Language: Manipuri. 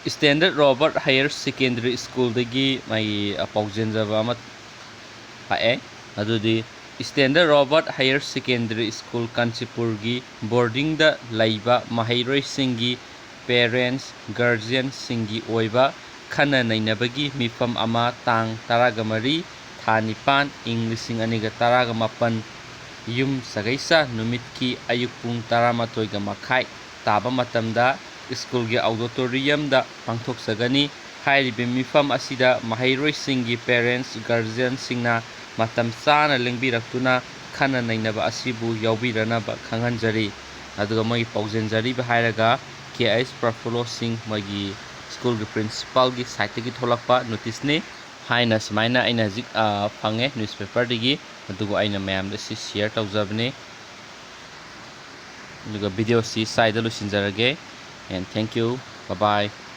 Standard Robert Higher Secondary School dagi mai paujenzaba ama pae adudi Standard Robert Higher Secondary School Kanchipur gi boarding da laiba mahairoi singi parents guardian singi oiba khana nainabagi mifam ama tang taragamari thanipan ing lising aniga taragamapan yum sagaisa numitki ayuk pung taramatoi ga makhai taba matamda school gi auditorium da pangthok sagani hairibe mifam asida mahairoi singi parents guardian singna matam chana lengbirakuna khana nainaba asibu yaubiranaba khanghanjari aduga mai paujenjari ba hairaga KS Prafulo Singh magi school gi principal gi site gi tholakpa notice ni haina smaina aina zik phange newspaper digi aduga aina mayam da si share tawjabni aduga video si side lu sinjarage and thank you bye bye